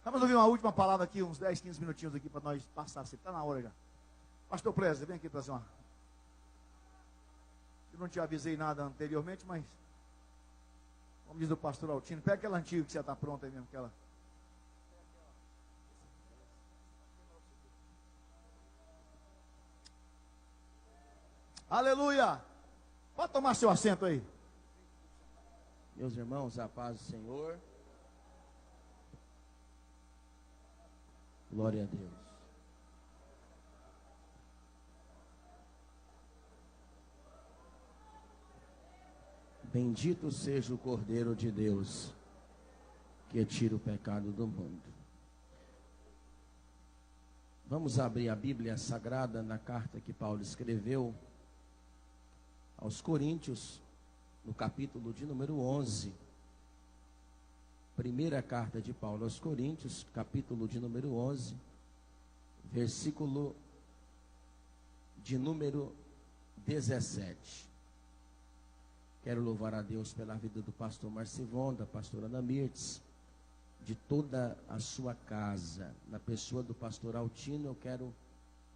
Vamos ouvir uma última palavra aqui, uns 10, 15 minutinhos aqui para nós passar. Você está na hora já. Pastor Preza, vem aqui trazer uma. Eu não te avisei nada anteriormente, mas, como diz o pastor Altino, pega aquela antiga que você está pronta aí mesmo, aquela. Aleluia! Pode tomar seu assento aí. Meus irmãos, a paz do Senhor. Glória a Deus. Bendito seja o Cordeiro de Deus, que tira o pecado do mundo. Vamos abrir a Bíblia Sagrada na carta que Paulo escreveu aos Coríntios, no capítulo de número 11. Primeira carta de Paulo aos Coríntios, capítulo de número 11, versículo de número 17. Quero louvar a Deus pela vida do pastor Marcivon, da pastora Ana Mirtes, de toda a sua casa. Na pessoa do pastor Altino, eu quero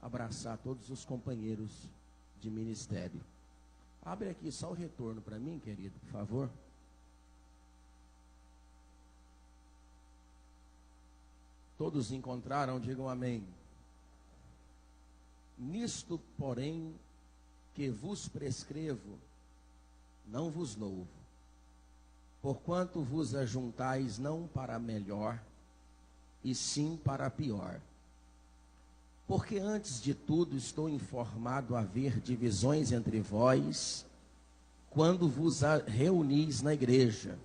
abraçar todos os companheiros de ministério. Abre aqui só o retorno para mim, querido, por favor. Todos encontraram, digam amém. Nisto, porém, que vos prescrevo, não vos louvo, porquanto vos ajuntais não para melhor, e sim para pior. Porque antes de tudo estou informado haver divisões entre vós, quando vos reunis na igreja,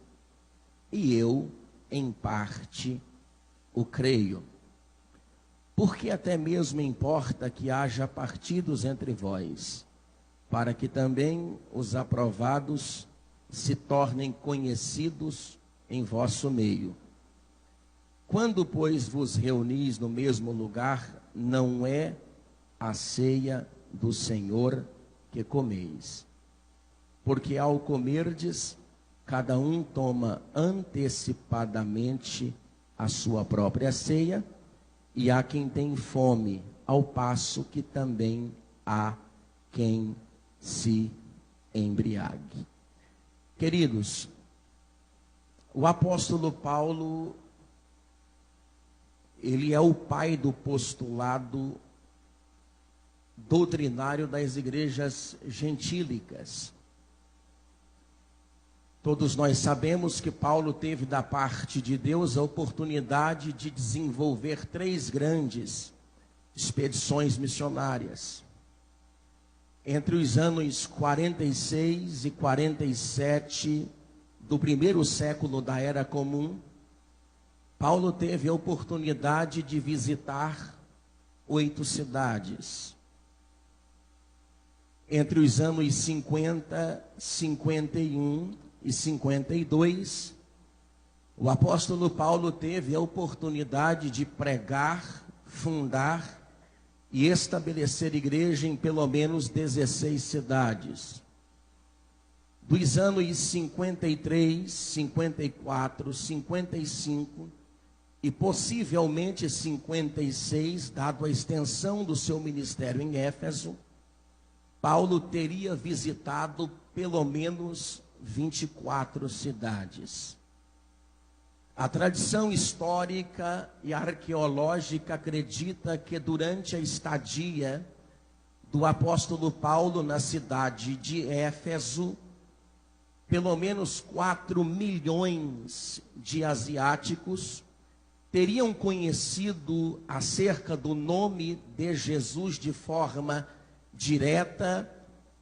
e eu, em parte, o creio. Porque até mesmo importa que haja partidos entre vós, para que também os aprovados se tornem conhecidos em vosso meio. Quando, pois, vos reunis no mesmo lugar, não é a ceia do Senhor que comeis. Porque ao comerdes, cada um toma antecipadamente a sua própria ceia, e há quem tem fome, ao passo que também há quem se embriague. Queridos, o apóstolo Paulo, ele é o pai do postulado doutrinário das igrejas gentílicas. Todos nós sabemos que Paulo teve da parte de Deus a oportunidade de desenvolver 3 grandes expedições missionárias. Entre os anos 46 e 47 do primeiro século da Era Comum, Paulo teve a oportunidade de visitar 8 cidades. Entre os anos 50, 51 e 52, o apóstolo Paulo teve a oportunidade de pregar, fundar e estabelecer igreja em pelo menos 16 cidades. Dos anos 53, 54, 55 e possivelmente 56, dado a extensão do seu ministério em Éfeso, Paulo teria visitado pelo menos 24 cidades. A tradição histórica e arqueológica acredita que durante a estadia do apóstolo Paulo na cidade de Éfeso, pelo menos 4 milhões de asiáticos teriam conhecido acerca do nome de Jesus de forma direta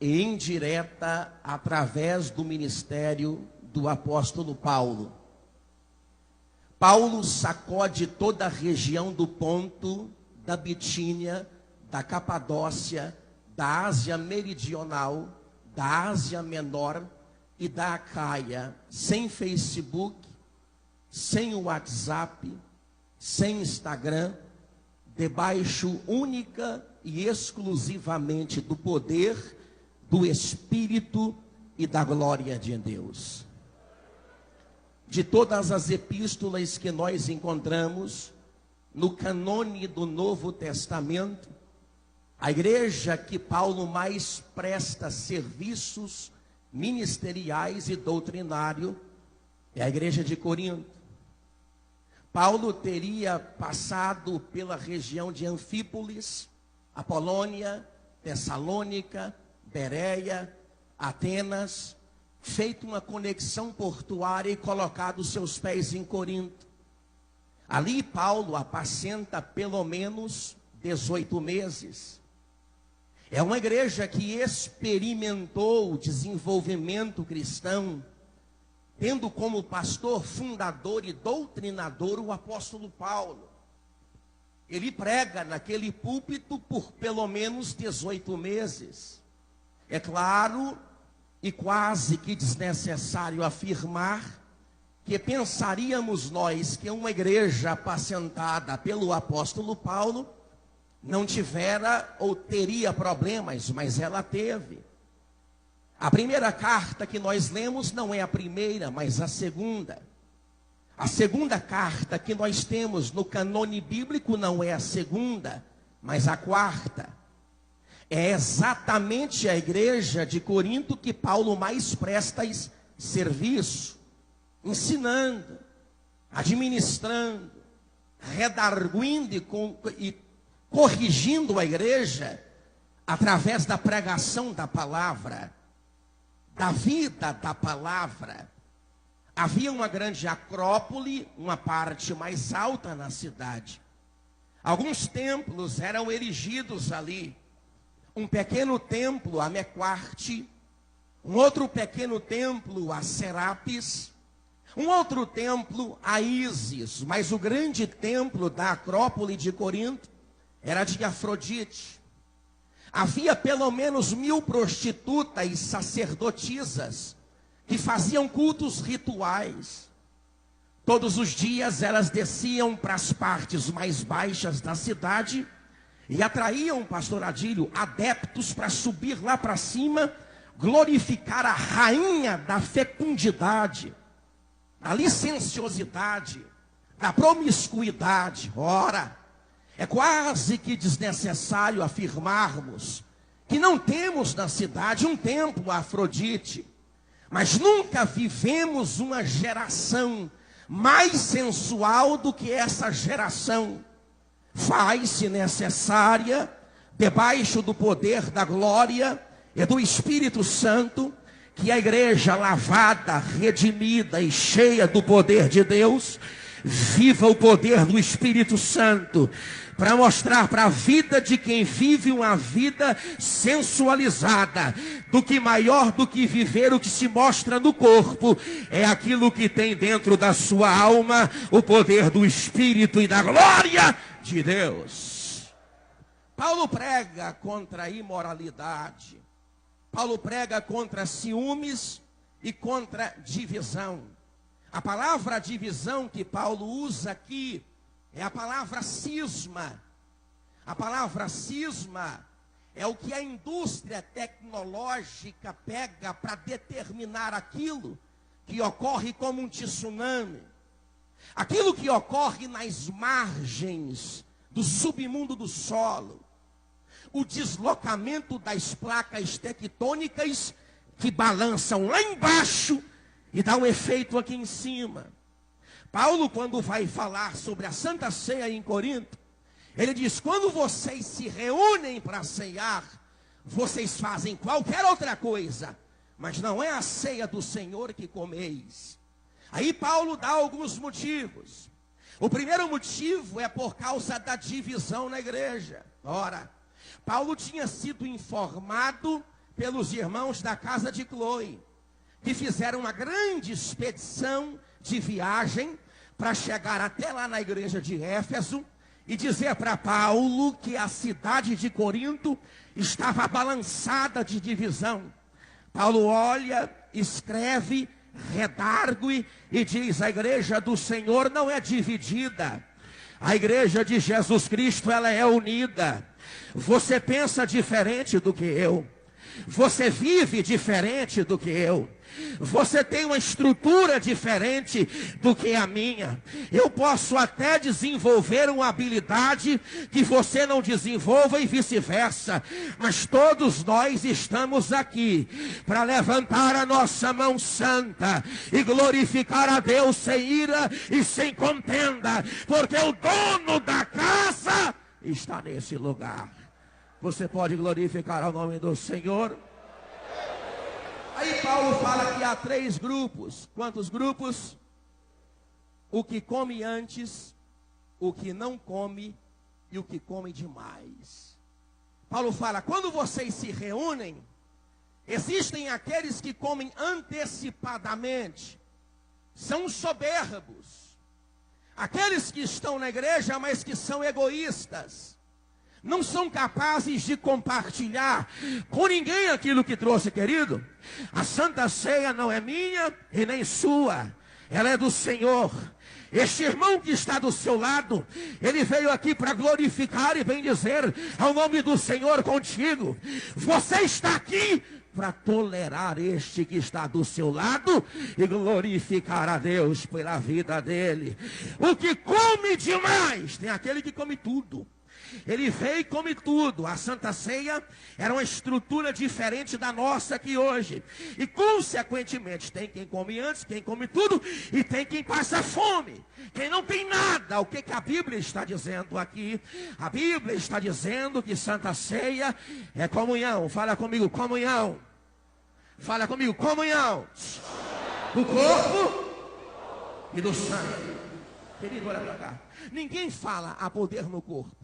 e indireta através do ministério do apóstolo Paulo. Paulo sacode toda a região do Ponto, da Bitínia, da Capadócia, da Ásia Meridional, da Ásia Menor e da Acaia, sem Facebook, sem WhatsApp, sem Instagram, debaixo única e exclusivamente do poder, do Espírito e da glória de Deus. de todas as epístolas que nós encontramos no canone do Novo Testamento, a igreja que Paulo mais presta serviços ministeriais e doutrinário é a igreja de Corinto. Paulo teria passado pela região de Anfípolis, Apolônia, Tessalônica, Bereia, Atenas, feito uma conexão portuária e colocado seus pés em Corinto. Ali Paulo apacenta pelo menos 18 meses. É uma igreja que experimentou o desenvolvimento cristão, tendo como pastor, fundador e doutrinador o apóstolo Paulo. Ele prega naquele púlpito por pelo menos 18 meses. É claro e quase que desnecessário afirmar que pensaríamos nós que uma igreja apacentada pelo apóstolo Paulo não tivera ou teria problemas, mas ela teve. A primeira carta que nós lemos não é a primeira, mas a segunda. A segunda carta que nós temos no canone bíblico não é a segunda, mas a quarta. É exatamente a igreja de Corinto que Paulo mais presta serviço, ensinando, administrando, redarguindo e corrigindo a igreja através da pregação da palavra, da vida da palavra. Havia uma grande acrópole, uma parte mais alta na cidade. Alguns templos eram erigidos ali. Um pequeno templo a Mequarte, um outro pequeno templo a Serapis, um outro templo a Ísis, mas o grande templo da Acrópole de Corinto era de Afrodite. Havia pelo menos 1000 prostitutas sacerdotisas que faziam cultos rituais. Todos os dias elas desciam para as partes mais baixas da cidade e atraíam, pastor Adílio, adeptos para subir lá para cima, glorificar a rainha da fecundidade, da licenciosidade, da promiscuidade. Ora, é quase que desnecessário afirmarmos que não temos na cidade um templo a Afrodite, mas nunca vivemos uma geração mais sensual do que essa geração. Faz-se necessária, debaixo do poder da glória e do Espírito Santo, que a igreja lavada, redimida e cheia do poder de Deus, viva o poder do Espírito Santo, para mostrar para a vida de quem vive uma vida sensualizada, do que maior do que viver o que se mostra no corpo, é aquilo que tem dentro da sua alma, o poder do Espírito e da glória de Deus. Paulo prega contra a imoralidade, Paulo prega contra ciúmes e contra divisão. A palavra divisão que Paulo usa aqui é a palavra cisma. A palavra cisma é o que a indústria tecnológica pega para determinar aquilo que ocorre como um tsunami. Aquilo que ocorre nas margens do submundo do solo. O deslocamento das placas tectônicas que balançam lá embaixo e dá um efeito aqui em cima. Paulo, quando vai falar sobre a Santa Ceia em Corinto, ele diz: quando vocês se reúnem para ceiar, vocês fazem qualquer outra coisa, mas não é a ceia do Senhor que comeis. Aí Paulo dá alguns motivos. O primeiro motivo é por causa da divisão na igreja. Ora, Paulo tinha sido informado pelos irmãos da casa de Cloe, que fizeram uma grande expedição de viagem para chegar até lá na igreja de Éfeso e dizer para Paulo que a cidade de Corinto estava balançada de divisão. Paulo olha, escreve, redargue e diz: a igreja do Senhor não é dividida, a igreja de Jesus Cristo ela é unida. Você pensa diferente do que eu, Você vive diferente do que eu. Você tem uma estrutura diferente do que a minha. Eu posso até desenvolver uma habilidade que você não desenvolva e vice-versa. Mas todos nós estamos aqui para levantar a nossa mão santa e glorificar a Deus sem ira e sem contenda. Porque o dono da casa está nesse lugar. Você pode glorificar o nome do Senhor? Aí Paulo fala que há 3 grupos. Quantos grupos? O que come antes, o que não come e o que come demais. Paulo fala, quando vocês se reúnem, existem aqueles que comem antecipadamente. São soberbos. Aqueles que estão na igreja, mas que são egoístas. Não são capazes de compartilhar com ninguém aquilo que trouxe, querido. A Santa Ceia não é minha e nem sua. Ela é do Senhor. Este irmão que está do seu lado, ele veio aqui para glorificar e bendizer ao nome do Senhor contigo. Você está aqui para tolerar este que está do seu lado e glorificar a Deus pela vida dele. O que come demais, tem aquele que come tudo. Ele veio e come tudo. A Santa Ceia era uma estrutura diferente da nossa aqui hoje. E consequentemente tem quem come antes, quem come tudo, e tem quem passa fome. Quem não tem nada. O que a Bíblia está dizendo aqui? A Bíblia está dizendo que Santa Ceia é comunhão. Fala comigo, comunhão. Fala comigo, comunhão. Do corpo e do sangue. Querido, olha para cá. Ninguém fala a poder no corpo.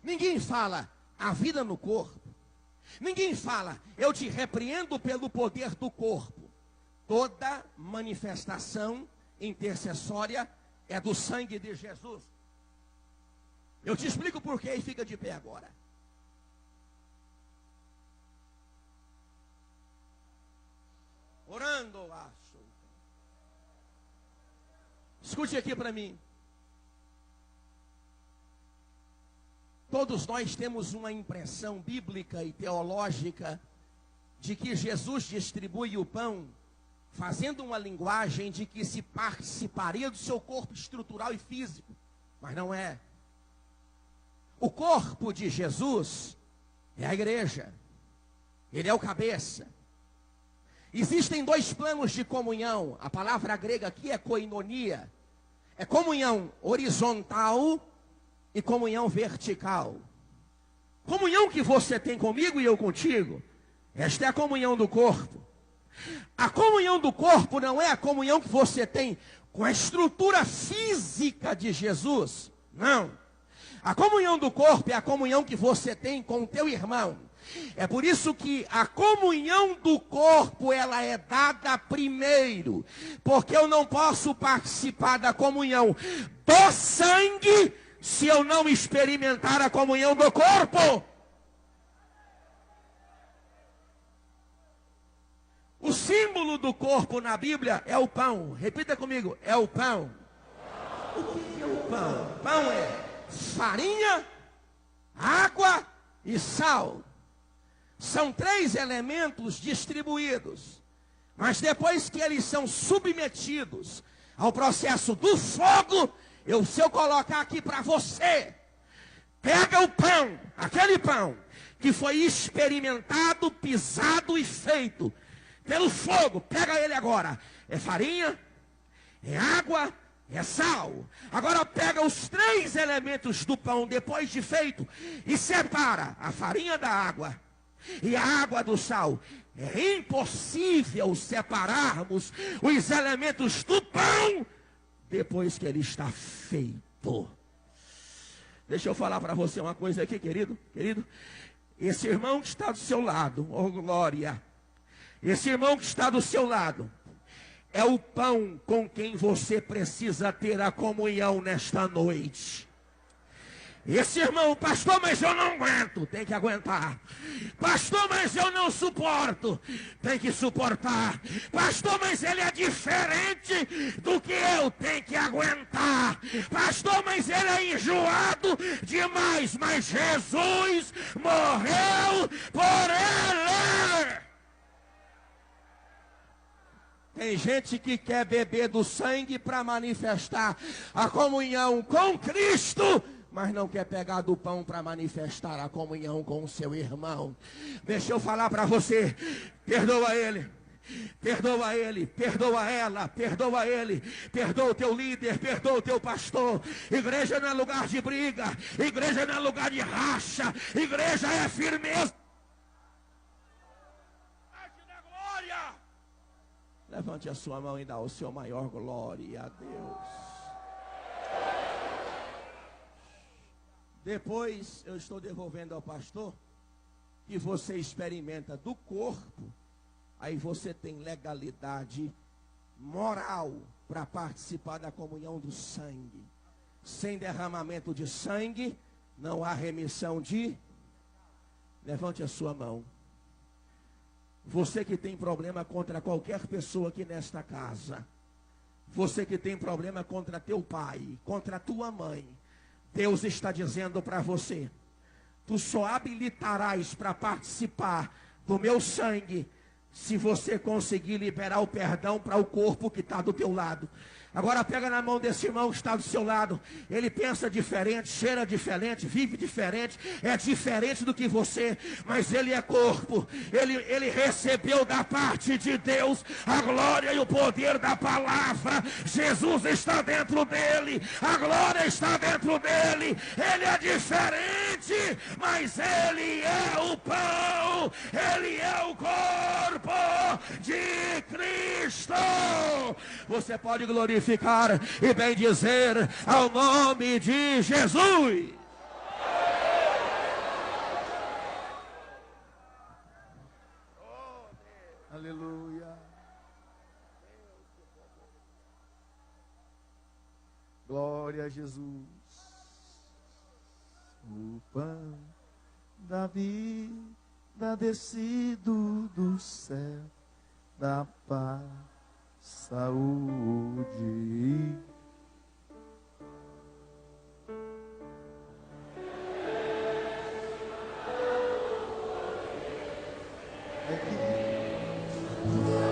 Ninguém fala a vida no corpo. Ninguém fala, eu te repreendo pelo poder do corpo. Toda manifestação intercessória é do sangue de Jesus. Eu te explico por quê e fica de pé agora. Orando, acho. Escute aqui para mim. Todos nós temos uma impressão bíblica e teológica de que Jesus distribui o pão fazendo uma linguagem de que se participaria do seu corpo estrutural e físico. Mas não é. O corpo de Jesus é a igreja. Ele é o cabeça. Existem 2 planos de comunhão. A palavra grega aqui é koinonia. É comunhão horizontal e comunhão vertical. Comunhão que você tem comigo e eu contigo. Esta é a comunhão do corpo. A comunhão do corpo não é a comunhão que você tem com a estrutura física de Jesus. Não. A comunhão do corpo é a comunhão que você tem com o teu irmão. É por isso que a comunhão do corpo, ela é dada primeiro. Porque eu não posso participar da comunhão do sangue se eu não experimentar a comunhão do corpo. O símbolo do corpo na Bíblia é o pão. Repita comigo, é o pão. O que é o pão? Pão é farinha, água e sal. São 3 elementos distribuídos. Mas depois que eles são submetidos ao processo do fogo, se eu colocar aqui para você, pega o pão, aquele pão que foi experimentado, pisado e feito pelo fogo, pega ele agora. É farinha, é água, é sal. Agora pega os 3 elementos do pão depois de feito e separa a farinha da água e a água do sal. É impossível separarmos os elementos do pão depois que ele está feito. Deixa eu falar para você uma coisa aqui, querido. Esse irmão que está do seu lado, oh glória. Esse irmão que está do seu lado é o pão com quem você precisa ter a comunhão nesta noite. Esse irmão, pastor, mas eu não aguento, tem que aguentar. Pastor, mas eu não suporto, tem que suportar. Pastor, mas ele é diferente do que eu, tem que aguentar. Pastor, mas ele é enjoado demais, mas Jesus morreu por ele. Tem gente que quer beber do sangue para manifestar a comunhão com Cristo, mas não quer pegar do pão para manifestar a comunhão com o seu irmão. Deixa eu falar para você, perdoa ele. Perdoa ele, perdoa ela, perdoa ele, perdoa o teu líder, perdoa o teu pastor. Igreja não é lugar de briga, igreja não é lugar de racha, igreja é firmeza. Levante a sua mão e dá o seu maior glória a Deus. Depois eu estou devolvendo ao pastor que você experimenta do corpo, aí você tem legalidade moral para participar da comunhão do sangue. Sem derramamento de sangue, não há remissão de... Levante a sua mão. Você que tem problema contra qualquer pessoa aqui nesta casa, você que tem problema contra teu pai, contra tua mãe, Deus está dizendo para você, tu só habilitarás para participar do meu sangue se você conseguir liberar o perdão para o corpo que está do teu lado. Agora pega na mão desse irmão que está do seu lado. Ele pensa diferente, cheira diferente, vive diferente, é diferente do que você, mas ele é corpo. Ele recebeu da parte de Deus a glória e o poder da palavra. Jesus está dentro dele, a glória está dentro dele. Ele é diferente, mas ele é o pão, ele é o corpo de Cristo. Você pode glorificar e bem dizer ao nome de Jesus. Aleluia. Glória a Jesus. O pão da vida descido do céu, da paz, saúde. É que